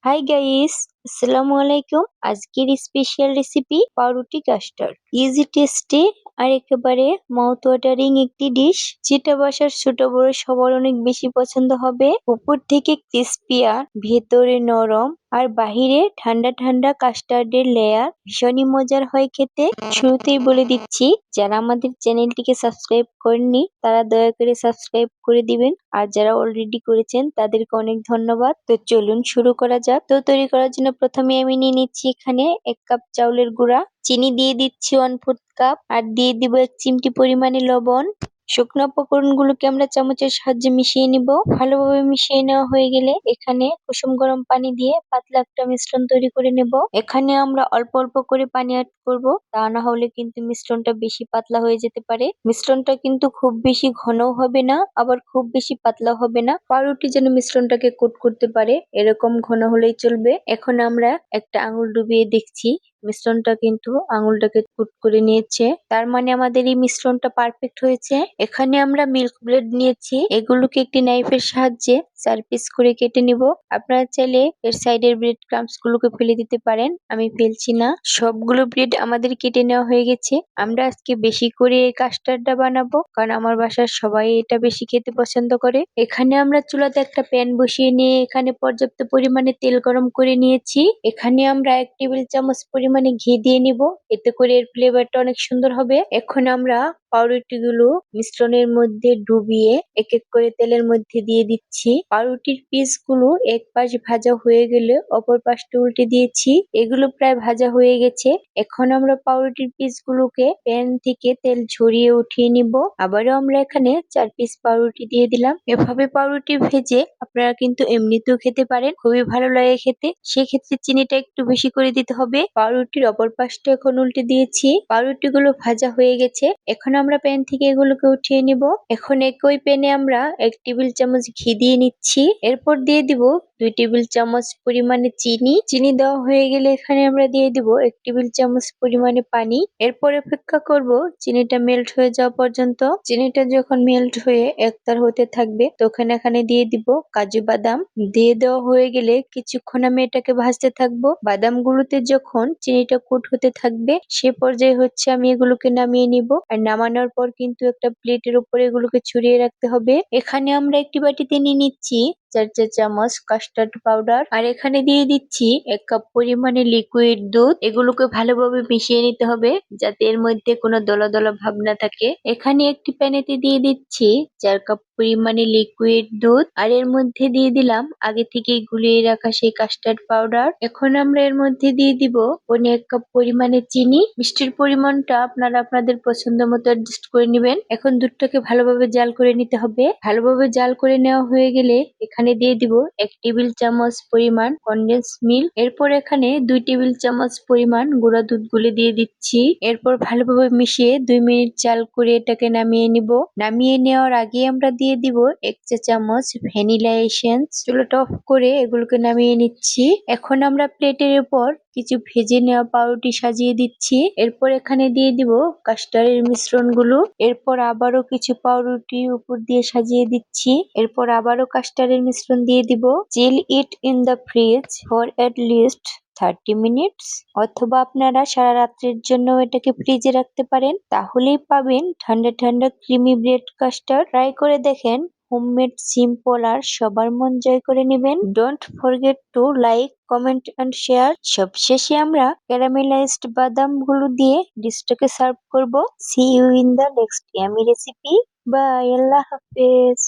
Hi guys, আসসালামু আলাইকুম। আজকের স্পেশাল রেসিপি পাউরুটি কাস্টার্ড। ইজি টেস্টি আর একেবারে মাউথ ওয়াটারিং একটি ডিশ, যেটা বাসার ছোট বড় সবার অনেক বেশি পছন্দ হবে। উপর থেকে ক্রিস্পি আর ভেতরে নরম আর বাহিরে ঠান্ডা ঠান্ডা কাস্টার্ডের লেয়ার ভীষণই মজার হয় খেতে। শুরুতেই বলে দিচ্ছি, যারা আমাদের চ্যানেলটিকে সাবস্ক্রাইব করেননি তারা দয়া করে সাবস্ক্রাইব করে দিবেন, আর যারা অলরেডি করেছেন তাদেরকে অনেক ধন্যবাদ। তো চলুন শুরু করা যাক। তো তৈরি করার জন্য প্রথমে আমি নিয়ে নিচ্ছি এখানে 1 কাপ চাউলের গুঁড়া, চিনি দিয়ে দিচ্ছি 1/4 কাপ, আর দিয়ে দিব 1 চিমটি পরিমাণে লবণ। শুকনো উপকরণগুলোকে আমরা চামচের সাহায্যে মিশিয়ে নিব। ভালোভাবে মিশিয়ে নেওয়া হয়ে গেলে এখানে কুসুম গরম পানি দিয়ে পাতলা একটা মিশ্রণ তৈরি করে নেব। এখানে আমরা অল্প অল্প করে পানি অ্যাড করব, তা না হলে কিন্তু মিশ্রণটা বেশি পাতলা হয়ে যেতে পারে। মিশ্রণটা কিন্তু খুব বেশি ঘনও হবে না, আবার খুব বেশি পাতলা হবে না। পাউরুটি যেন মিশ্রণটাকে কোট করতে পারে এরকম ঘন হলেই চলবে। এখন আমরা একটা আঙুল ডুবিয়ে দেখছি মিশ্রণটা কিন্তু আঙুলটাকে কোট করে নিয়েছে, তার মানে আমাদের এই মিশ্রণটা পারফেক্ট হয়েছে। এখানে আমরা মিল্ক ব্রেড নিয়েছি, এগুলোকে একটি নাইফের সাহায্যে 4 পিস করে কেটে নিব। আপনারা চাইলে এর সাইডের ব্রেড ক্রাম্বস গুলোকে ফেলে দিতে পারেন, আমি ফেলছি না। সবগুলো ব্রেড আমাদের কেটে নেওয়া হয়ে গেছে। আমরা আজকে বেশি করে এই কাস্টার্ডটা বানাবো, কারণ আমার বাসার সবাই এটা বেশি খেতে পছন্দ করে। এখানে আমরা চুলাতে একটা প্যান বসিয়ে নিয়ে এখানে পর্যাপ্ত পরিমাণে তেল গরম করে নিয়েছি। এখানে আমরা 1 টেবিল চামচ পরিমাণে ঘি দিয়ে নিব, এতে করে এর ফ্লেভারটা অনেক সুন্দর হবে। এখন আমরা পাউরুটিগুলো মিশ্রণের মধ্যে ডুবিয়ে এক এক করে তেলের মধ্যে দিয়ে দিচ্ছি। পাউরুটির পিসগুলো এক পাশ ভাজা হয়ে গেলে অপর পাশটা উল্টে দিয়েছি। এগুলো প্রায় ভাজা হয়ে গেছে। এখন আমরা পাউরুটির পিসগুলোকে প্যান থেকে তেল ঝরিয়ে উঠিয়ে নিব। আবারও আমরা এখানে 4 পিস পাউরুটি দিয়ে দিলাম। এভাবে পাউরুটি ভেজে আপনারা কিন্তু এমনিতেও খেতে পারেন, খুবই ভালো লাগে খেতে। সেক্ষেত্রে চিনিটা একটু বেশি করে দিতে হবে। পাউরুটির অপর পাশটা এখন উল্টে দিয়েছি। পাউরুটিগুলো ভাজা হয়ে গেছে। এখন আমরা প্যান থেকে এগুলোকে উঠিয়ে নিব। এখন একই প্যানে আমরা 1 টেবিল চামচ ঘি দিয়ে নিচ্ছি। এরপর দিয়ে দিব 2 টেবিল চামচ পরিমাণে চিনি। চিনি দেওয়া হয়ে গেলে এখানে আমরা দিয়ে দিব 1 টেবিল চামচ পরিমাণে পানি। এরপর অপেক্ষা করব চিনিটা মেল্ট হয়ে যাওয়া পর্যন্ত। চিনিটা যখন মেল্ট হয়ে একতার হতে থাকবে তখন এখানে দিয়ে দিব কাজু বাদাম। দিয়ে দেওয়া হয়ে গেলে কিছুক্ষণ আমি এটাকে ভাজতে থাকবো। বাদামগুলোতে যখন চিনিটা কোট হতে থাকবে সে পর্যায়ে হচ্ছে আমি এগুলোকে নামিয়ে নিব। আর নামানোর পর কিন্তু একটা প্লেটের উপরে এগুলোকে ছড়িয়ে রাখতে হবে। এখানে আমরা একটি বাটিতে নিয়ে নিচ্ছি 4 চা চামচ কাস্টার্ড পাউডার, আর এখানে দিয়ে দিচ্ছি 1 কাপ পরিমাণে লিকুইড দুধ। এগুলোকে ভালোভাবে মিশিয়ে নিতে হবে যাতে এর মধ্যে কোনো দলা দলা ভাব না থাকে। এখানে একটি প্যানেতে দিয়ে দিচ্ছি 4 কাপ পরিমাণে লিকুইড দুধ, আর এর মধ্যে দিয়ে দিলাম আগে থেকেই গুলিয়ে রাখা সেই কাস্টার্ড পাউডার। এখন আমরা এর মধ্যে দিয়ে দিব 1 কাপ পরিমাণে চিনি। মিষ্টির পরিমাণটা আপনারা আপনাদের পছন্দ মতো অ্যাডজাস্ট করে নেবেন। এখন দুধটাকে ভালোভাবে জাল করে নিতে হবে। ভালোভাবে জাল করে নেওয়া হয়ে গেলে এখানে দিয়ে দিব 1 টেবিল চামচ পরিমাণ কনডেন্স মিল্ক। এরপর এখানে 2 টেবিল চামচ পরিমাণ গুঁড়া দুধ গুলে দিয়ে দিচ্ছি। এরপর ভালোভাবে মিশিয়ে 2 মিনিট জাল করে এটাকে নামিয়ে নিব। নামিয়ে নেওয়ার আগে আমরা দিয়ে দিব 1 চা চামচ ভ্যানিলা এসেন্স। চুলাটা অফ করে এগুলোকে নামিয়ে নিচ্ছি। এখন আমরা প্লেটের উপর কিছু ভেজে নেওয়া পাউরুটি সাজিয়ে দিচ্ছি। এরপর এখানে দিয়ে দিব কাস্টার্ডের মিশ্রণগুলো। এরপর আবারও কিছু পাউরুটি উপর দিয়ে সাজিয়ে দিচ্ছি। এরপর আবারও কাস্টার্ডের মিশ্রণ দিয়ে দিব। Chill it in the fridge for at least 30 minutes, অথবা আপনারা সারা রাত্রের জন্য এটাকে ফ্রিজে রাখতে পারেন, তাহলেই পাবেন ঠান্ডা ঠান্ডা ক্রিমি ব্রেড কাস্টার্ড। ট্রাই করে দেখেন, হোমমেড, সিম্পল আর সবার মন জয় করে নেবেন। Don't forget to like, comment and share. সবশেষে আমরা ক্যারামেলাইজড বাদাম গুলো দিয়ে ডিশটাকে সার্ভ করব। See you in the next yummy recipe. Bye, আল্লাহ হাফেজ।